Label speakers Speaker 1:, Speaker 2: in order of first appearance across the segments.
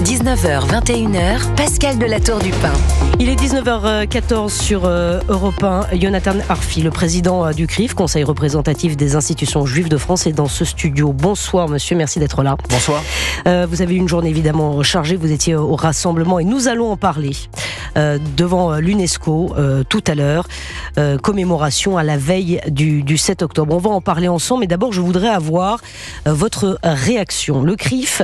Speaker 1: 19h, 21h, Pascal de la Tour du Pin.
Speaker 2: Il est 19h14 sur Europe 1. Jonathan Arfi, le président du CRIF, Conseil représentatif des institutions juives de France, est dans ce studio. Bonsoir monsieur, merci d'être là.
Speaker 3: Bonsoir.
Speaker 2: Vous avez eu une journée évidemment chargée, vous étiez au rassemblement et nous allons en parler devant l'UNESCO tout à l'heure. Commémoration à la veille du 7 octobre. On va en parler ensemble, mais d'abord je voudrais avoir votre réaction. Le CRIF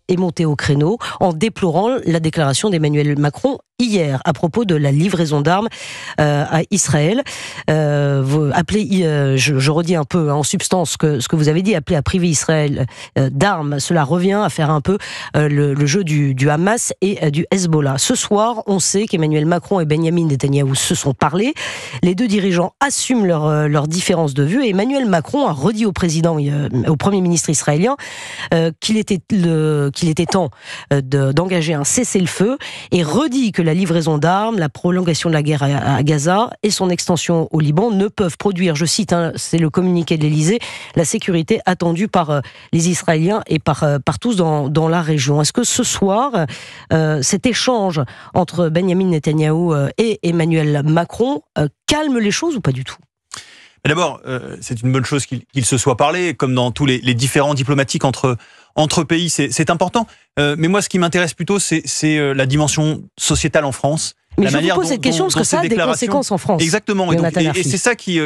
Speaker 2: est monté au créneau en déplorant la déclaration d'Emmanuel Macron hier à propos de la livraison d'armes à Israël. Je redis un peu en substance ce que vous avez dit, appeler à priver Israël d'armes, cela revient à faire un peu le jeu du Hamas et du Hezbollah. Ce soir, on sait qu'Emmanuel Macron et Benjamin Netanyahou se sont parlé. Les deux dirigeants assument leurs différences de vue et Emmanuel Macron a redit au Premier ministre israélien qu'il était temps d'engager un cessez-le-feu et redit que la livraison d'armes, la prolongation de la guerre à Gaza et son extension au Liban ne peuvent produire, je cite, c'est le communiqué de l'Élysée, la sécurité attendue par les Israéliens et par tous dans la région. Est-ce que ce soir, cet échange entre Benjamin Netanyahou et Emmanuel Macron calme les choses ou pas du tout ?
Speaker 3: D'abord, c'est une bonne chose qu'il se soit parlé, comme dans tous les différends diplomatiques entre pays, c'est important. Mais moi, ce qui m'intéresse plutôt, c'est la dimension sociétale en France.
Speaker 2: Mais je vous pose cette question parce que ça a des conséquences en France.
Speaker 3: Exactement, et c'est ça qui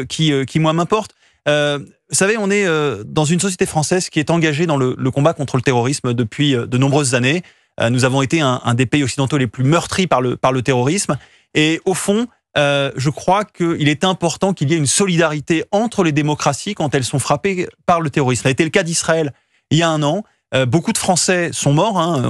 Speaker 3: moi, m'importe. Vous savez, on est dans une société française qui est engagée dans le combat contre le terrorisme depuis de nombreuses années. Nous avons été un des pays occidentaux les plus meurtris par le terrorisme. Et au fond, je crois qu'il est important qu'il y ait une solidarité entre les démocraties quand elles sont frappées par le terrorisme. Ça a été le cas d'Israël il y a un an. Beaucoup de Français sont morts.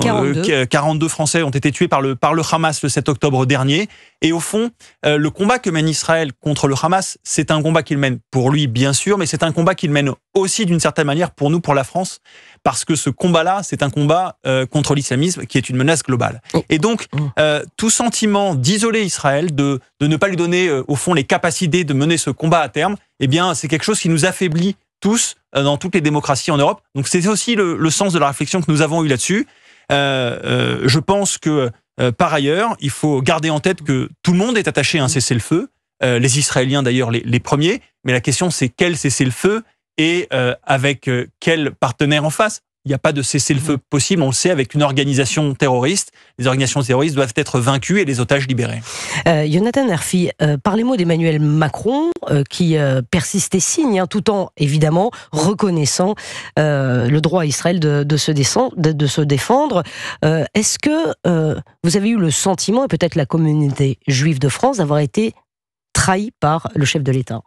Speaker 3: 42 Français ont été tués par le Hamas le 7 octobre dernier. Et au fond, le combat que mène Israël contre le Hamas, c'est un combat qu'il mène pour lui, bien sûr, mais c'est un combat qu'il mène aussi d'une certaine manière pour nous, pour la France, parce que ce combat-là, c'est un combat contre l'islamisme qui est une menace globale. Et donc, tout sentiment d'isoler Israël, de ne pas lui donner, au fond, les capacités de mener ce combat à terme, eh bien, c'est quelque chose qui nous affaiblit tous dans toutes les démocraties en Europe. Donc c'est aussi le sens de la réflexion que nous avons eue là-dessus. Je pense que par ailleurs, il faut garder en tête que tout le monde est attaché à un cessez-le-feu, les Israéliens d'ailleurs les premiers, mais la question c'est quel cessez-le-feu et avec quel partenaire en face. Il n'y a pas de cessez-le-feu possible, on le sait, avec une organisation terroriste. Les organisations terroristes doivent être vaincues et les otages libérés.
Speaker 2: Jonathan Arfi, parlez-moi d'Emmanuel Macron qui persiste et signe, tout en évidemment reconnaissant le droit à Israël de se défendre. Est-ce que vous avez eu le sentiment, et peut-être la communauté juive de France, d'avoir été trahi par le chef de l'État ?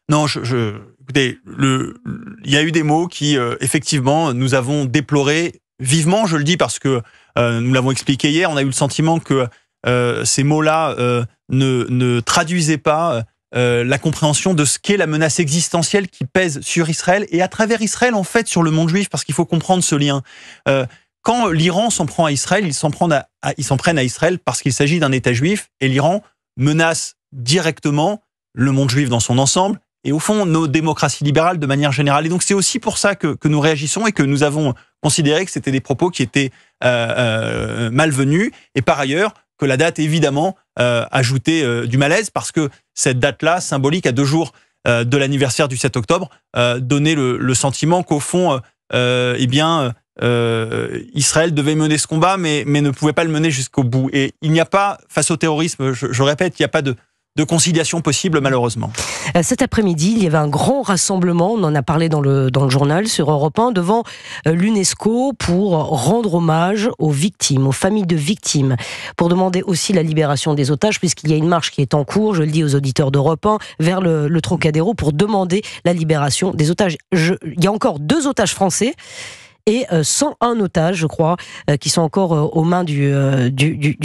Speaker 3: Non, écoutez, il y a eu des mots qui, effectivement, nous avons déplorés vivement. Je le dis parce que nous l'avons expliqué hier. On a eu le sentiment que ces mots-là ne traduisaient pas la compréhension de ce qu'est la menace existentielle qui pèse sur Israël et à travers Israël, en fait, sur le monde juif, parce qu'il faut comprendre ce lien. Quand l'Iran s'en prend à Israël, ils s'en prennent à Israël parce qu'il s'agit d'un État juif et l'Iran menace directement le monde juif dans son ensemble. Et au fond, nos démocraties libérales de manière générale. Et donc, c'est aussi pour ça que nous réagissons et que nous avons considéré que c'était des propos qui étaient malvenus. Et par ailleurs, que la date, évidemment, ajoutait du malaise parce que cette date-là, symbolique à 2 jours de l'anniversaire du 7 octobre, donnait le sentiment qu'au fond, Israël devait mener ce combat, mais ne pouvait pas le mener jusqu'au bout. Et il n'y a pas, face au terrorisme, je répète, il n'y a pas de conciliation possible, malheureusement.
Speaker 2: Cet après-midi, il y avait un grand rassemblement, on en a parlé dans le journal sur Europe 1, devant l'UNESCO pour rendre hommage aux victimes, aux familles de victimes, pour demander aussi la libération des otages, puisqu'il y a une marche qui est en cours, je le dis aux auditeurs d'Europe 1, vers le Trocadéro pour demander la libération des otages. Il y a encore 2 otages français et 101 otages, je crois, qui sont encore aux mains du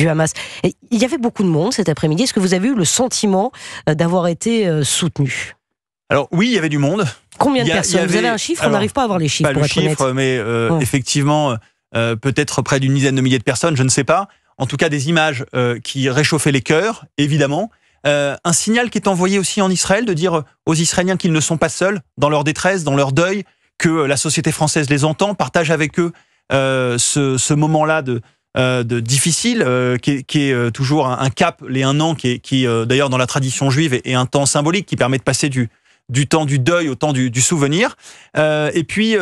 Speaker 2: Hamas. Et il y avait beaucoup de monde cet après-midi. Est-ce que vous avez eu le sentiment d'avoir été soutenu ?
Speaker 3: Alors oui, il y avait du monde.
Speaker 2: Combien de personnes ? Vous avez un chiffre ? On n'arrive pas à avoir les chiffres, pour être honnête.
Speaker 3: Pas le chiffre, mais effectivement, peut-être près d'une dizaine de milliers de personnes, je ne sais pas. En tout cas, des images qui réchauffaient les cœurs, évidemment. Un signal qui est envoyé aussi en Israël, de dire aux Israéliens qu'ils ne sont pas seuls dans leur détresse, dans leur deuil, que la société française les entend, partage avec eux ce moment-là de difficile, qui est toujours un cap, les 1 an, qui d'ailleurs dans la tradition juive est un temps symbolique qui permet de passer du temps du deuil au temps du souvenir. Et puis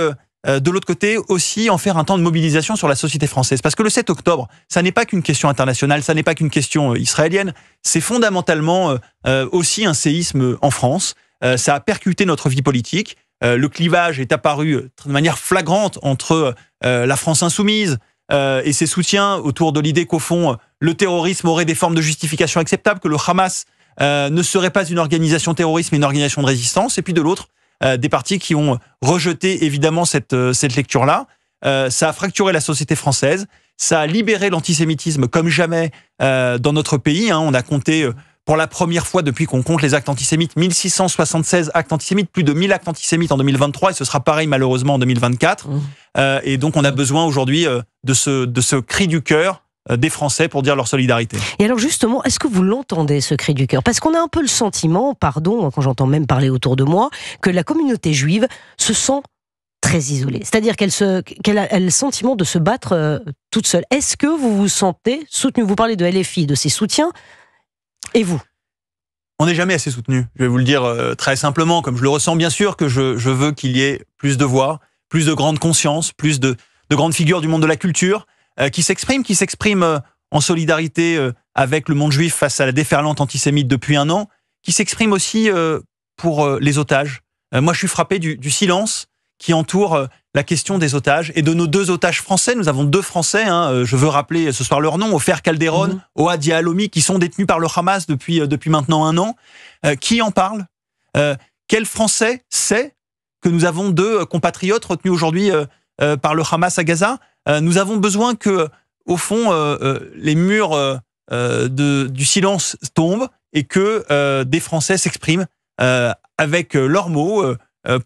Speaker 3: de l'autre côté aussi en faire un temps de mobilisation sur la société française. Parce que le 7 octobre, ça n'est pas qu'une question internationale, ça n'est pas qu'une question israélienne, c'est fondamentalement aussi un séisme en France. Ça a percuté notre vie politique. Le clivage est apparu de manière flagrante entre la France insoumise et ses soutiens autour de l'idée qu'au fond, le terrorisme aurait des formes de justification acceptables, que le Hamas ne serait pas une organisation terroriste, mais une organisation de résistance. Et puis de l'autre, des partis qui ont rejeté évidemment cette lecture-là. Ça a fracturé la société française. Ça a libéré l'antisémitisme comme jamais dans notre pays. On a compté pour la première fois depuis qu'on compte les actes antisémites, 1676 actes antisémites, plus de 1000 actes antisémites en 2023, et ce sera pareil malheureusement en 2024. Et donc on a besoin aujourd'hui de ce cri du cœur des Français pour dire leur solidarité.
Speaker 2: Et alors justement, est-ce que vous l'entendez, ce cri du cœur? Parce qu'on a un peu le sentiment, pardon, quand j'entends même parler autour de moi, que la communauté juive se sent très isolée. C'est-à-dire qu'elle a le sentiment de se battre toute seule. Est-ce que vous vous sentez soutenu? Vous parlez de LFI, de ses soutiens, et vous?
Speaker 3: On n'est jamais assez soutenu. Je vais vous le dire très simplement, comme je le ressens bien sûr, que je veux qu'il y ait plus de voix, plus de grande conscience, plus de grandes figures du monde de la culture qui s'expriment en solidarité avec le monde juif face à la déferlante antisémite depuis 1 an, qui s'expriment aussi pour les otages. Moi, je suis frappé du silence qui entoure la question des otages et de nos 2 otages français. Nous avons 2 Français, je veux rappeler ce soir leur nom, Ofer Calderon, Ohad Yahalomi, qui sont détenus par le Hamas depuis maintenant 1 an. Qui en parle? Quel Français sait que nous avons 2 compatriotes retenus aujourd'hui par le Hamas à Gaza? Nous avons besoin que, au fond, les murs du silence tombent et que des Français s'expriment avec leurs mots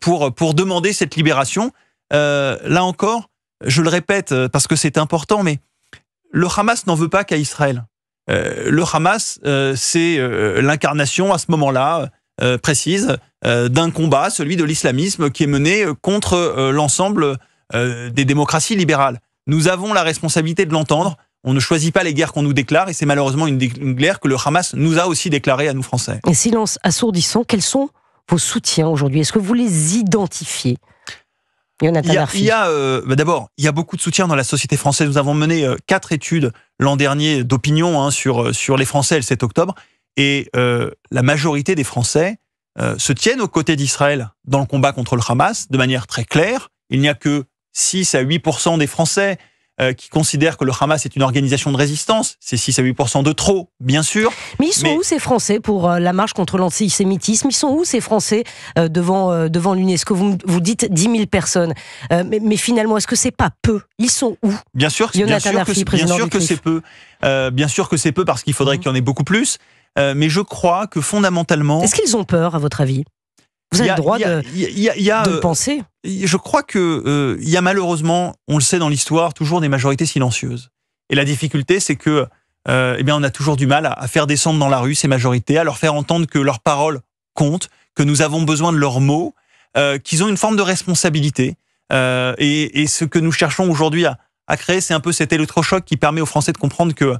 Speaker 3: pour demander cette libération. Là encore, je le répète parce que c'est important, mais le Hamas n'en veut pas qu'à Israël. Le Hamas, c'est l'incarnation à ce moment-là précise d'un combat, celui de l'islamisme qui est mené contre l'ensemble des démocraties libérales. Nous avons la responsabilité de l'entendre. On ne choisit pas les guerres qu'on nous déclare et c'est malheureusement une guerre que le Hamas nous a aussi déclarée à nous Français.
Speaker 2: Et silence assourdissant, quels sont vos soutiens aujourd'hui? Est-ce que vous les identifiez?
Speaker 3: D'abord, il y a beaucoup de soutien dans la société française. Nous avons mené 4 études l'an dernier d'opinion sur les Français le 7 octobre. Et la majorité des Français se tiennent aux côtés d'Israël dans le combat contre le Hamas de manière très claire. Il n'y a que 6 à 8% des Français qui considèrent que le Hamas est une organisation de résistance. C'est 6 à 8% de trop, bien sûr.
Speaker 2: Mais ils sont où ces Français pour la marche contre l'antisémitisme? Ils sont où ces Français devant l'UNESCO? Vous dites 10 000 personnes. Mais finalement, est-ce que c'est pas peu? Ils sont où?
Speaker 3: Bien sûr que c'est peu. Bien sûr que c'est peu parce qu'il faudrait qu'il y en ait beaucoup plus. Mais je crois que fondamentalement...
Speaker 2: Est-ce qu'ils ont peur, à votre avis? Vous avez le droit de le penser.
Speaker 3: Je crois que il y a malheureusement, on le sait dans l'histoire, toujours des majorités silencieuses. Et la difficulté, c'est que on a toujours du mal à faire descendre dans la rue ces majorités, à leur faire entendre que leurs paroles comptent, que nous avons besoin de leurs mots, qu'ils ont une forme de responsabilité. Et ce que nous cherchons aujourd'hui à créer, c'est un peu cet électrochoc qui permet aux Français de comprendre que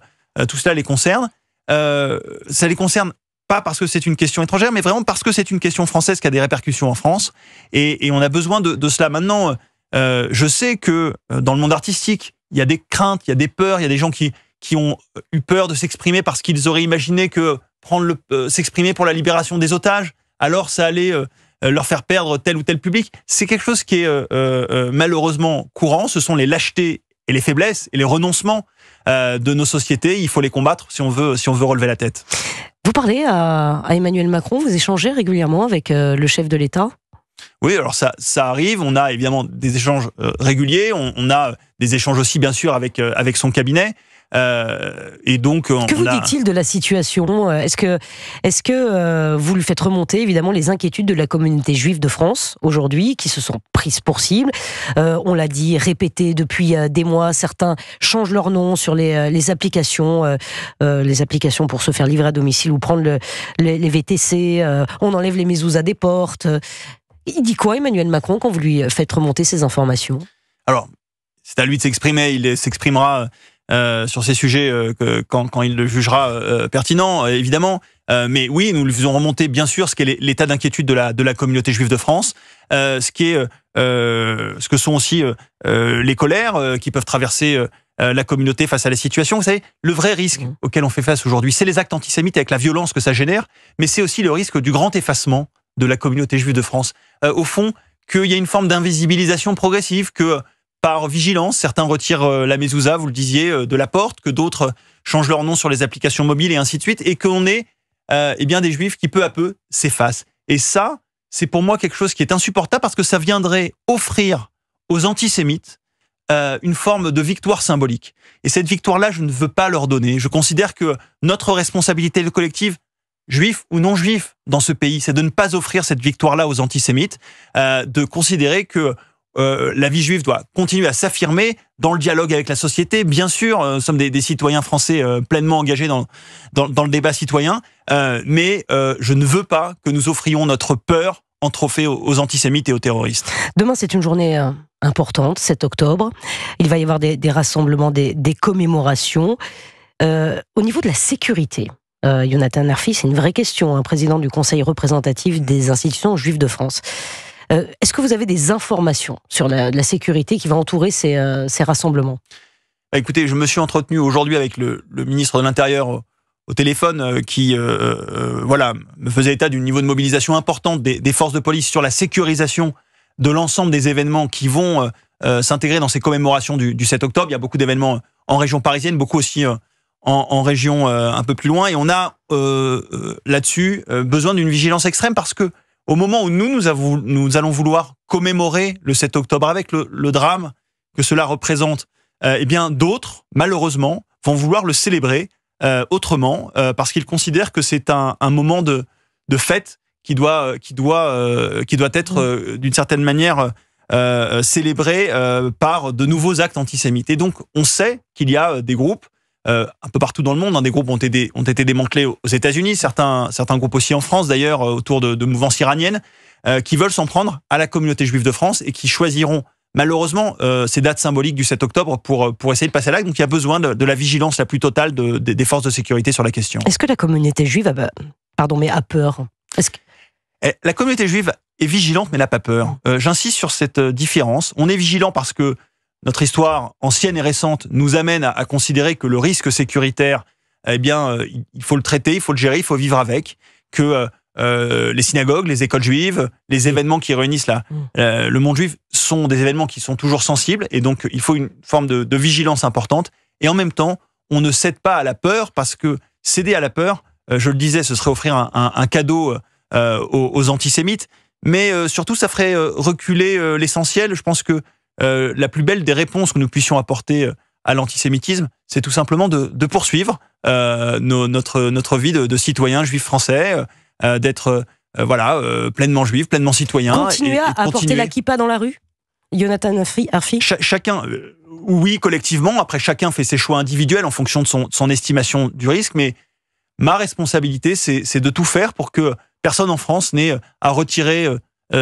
Speaker 3: tout cela les concerne. Ça les concerne pas parce que c'est une question étrangère, mais vraiment parce que c'est une question française qui a des répercussions en France. Et on a besoin de cela. Maintenant, je sais que dans le monde artistique, il y a des craintes, il y a des peurs, il y a des gens qui ont eu peur de s'exprimer parce qu'ils auraient imaginé que s'exprimer pour la libération des otages, alors ça allait leur faire perdre tel ou tel public. C'est quelque chose qui est malheureusement courant. Ce sont les lâchetés et les faiblesses et les renoncements de nos sociétés. Il faut les combattre si on veut relever la tête.
Speaker 2: Vous parlez à Emmanuel Macron, vous échangez régulièrement avec le chef de l'État?
Speaker 3: Oui, alors ça arrive. On a évidemment des échanges réguliers. On a des échanges aussi, bien sûr, avec son cabinet. Et donc,
Speaker 2: que vous dit-il de la situation? Est-ce que vous lui faites remonter évidemment les inquiétudes de la communauté juive de France aujourd'hui, qui se sont prises pour cible? On l'a dit, répété depuis des mois. Certains changent leur nom sur les applications pour se faire livrer à domicile ou prendre les VTC. On enlève les mezuzahs des portes. Il dit quoi, Emmanuel Macron, quand vous lui faites remonter ces informations?
Speaker 3: Alors, c'est à lui de s'exprimer. Il s'exprimera sur ces sujets quand il le jugera pertinent, évidemment. Mais oui, nous lui faisons remonter, bien sûr, ce qu'est l'état d'inquiétude de la communauté juive de France, ce que sont aussi les colères qui peuvent traverser la communauté face à la situation. Vous savez, le vrai risque auquel on fait face aujourd'hui, c'est les actes antisémites avec la violence que ça génère, mais c'est aussi le risque du grand effacement de la communauté juive de France. Au fond, qu'il y a une forme d'invisibilisation progressive, que par vigilance, certains retirent la mezouza, vous le disiez, de la porte, que d'autres changent leur nom sur les applications mobiles et ainsi de suite, et qu'on ait des juifs qui peu à peu s'effacent. Et ça, c'est pour moi quelque chose qui est insupportable parce que ça viendrait offrir aux antisémites une forme de victoire symbolique. Et cette victoire-là, je ne veux pas leur donner. Je considère que notre responsabilité collective, juifs ou non juifs, dans ce pays, c'est de ne pas offrir cette victoire-là aux antisémites, de considérer que la vie juive doit continuer à s'affirmer dans le dialogue avec la société. Bien sûr, nous sommes des citoyens français pleinement engagés dans le débat citoyen, mais je ne veux pas que nous offrions notre peur en trophée aux antisémites et aux terroristes.
Speaker 2: Demain, c'est une journée importante, 7 octobre. Il va y avoir des rassemblements, des commémorations. Au niveau de la sécurité, Yonatan Arfi, c'est une vraie question, président du Conseil représentatif des institutions juives de France. Est-ce que vous avez des informations sur la sécurité qui va entourer ces rassemblements ?
Speaker 3: Écoutez, je me suis entretenu aujourd'hui avec le ministre de l'Intérieur au téléphone qui me faisait état d'un niveau de mobilisation importante des forces de police sur la sécurisation de l'ensemble des événements qui vont s'intégrer dans ces commémorations du 7 octobre. Il y a beaucoup d'événements en région parisienne, beaucoup aussi en région un peu plus loin. Et on a là-dessus besoin d'une vigilance extrême parce que au moment où nous allons vouloir commémorer le 7 octobre avec le drame que cela représente, d'autres, malheureusement, vont vouloir le célébrer autrement, parce qu'ils considèrent que c'est un moment de fête qui doit être d'une certaine manière célébré par de nouveaux actes antisémites. Et donc, on sait qu'il y a des groupes un peu partout dans le monde. Des groupes ont été démantelés aux États-Unis, certains groupes aussi en France d'ailleurs, autour de mouvances iraniennes, qui veulent s'en prendre à la communauté juive de France et qui choisiront malheureusement ces dates symboliques du 7 octobre pour essayer de passer à l'acte. Donc il y a besoin de la vigilance la plus totale des forces de sécurité sur la question.
Speaker 2: Est-ce que la communauté juive a peur ?
Speaker 3: La communauté juive est vigilante mais n'a pas peur. J'insiste sur cette différence. On est vigilant parce que notre histoire ancienne et récente nous amène à considérer que le risque sécuritaire, il faut le traiter, il faut le gérer, il faut vivre avec, que les synagogues, les écoles juives, les événements qui réunissent le monde juif sont des événements qui sont toujours sensibles et donc il faut une forme de vigilance importante. Et en même temps, on ne cède pas à la peur parce que céder à la peur, je le disais, ce serait offrir un cadeau aux antisémites, mais surtout ça ferait reculer l'essentiel. Je pense que la plus belle des réponses que nous puissions apporter à l'antisémitisme, c'est tout simplement de poursuivre notre vie de citoyen juif français, d'être pleinement juif, pleinement citoyen.
Speaker 2: Continuer à porter la kippa dans la rue, Yonatan Arfi.
Speaker 3: Chacun, oui, collectivement. Après, chacun fait ses choix individuels en fonction de son estimation du risque. Mais ma responsabilité, c'est de tout faire pour que personne en France n'ait à retirer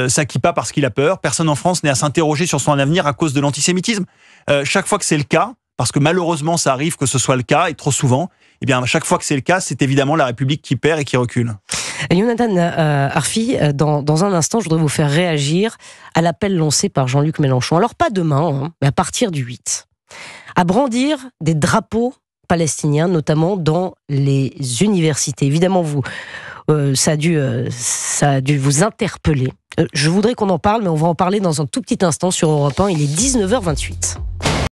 Speaker 3: sa kippa parce qu'il a peur. Personne en France n'est à s'interroger sur son avenir à cause de l'antisémitisme. Chaque fois que c'est le cas, parce que malheureusement ça arrive que ce soit le cas, et trop souvent, chaque fois que c'est le cas, c'est évidemment la République qui perd et qui recule.
Speaker 2: Yonatan Arfi, dans un instant, je voudrais vous faire réagir à l'appel lancé par Jean-Luc Mélenchon. Alors pas demain, mais à partir du 8. À brandir des drapeaux palestiniens, notamment dans les universités. Évidemment, ça a dû vous interpeller. Je voudrais qu'on en parle, mais on va en parler dans un tout petit instant sur Europe 1. Il est 19h28.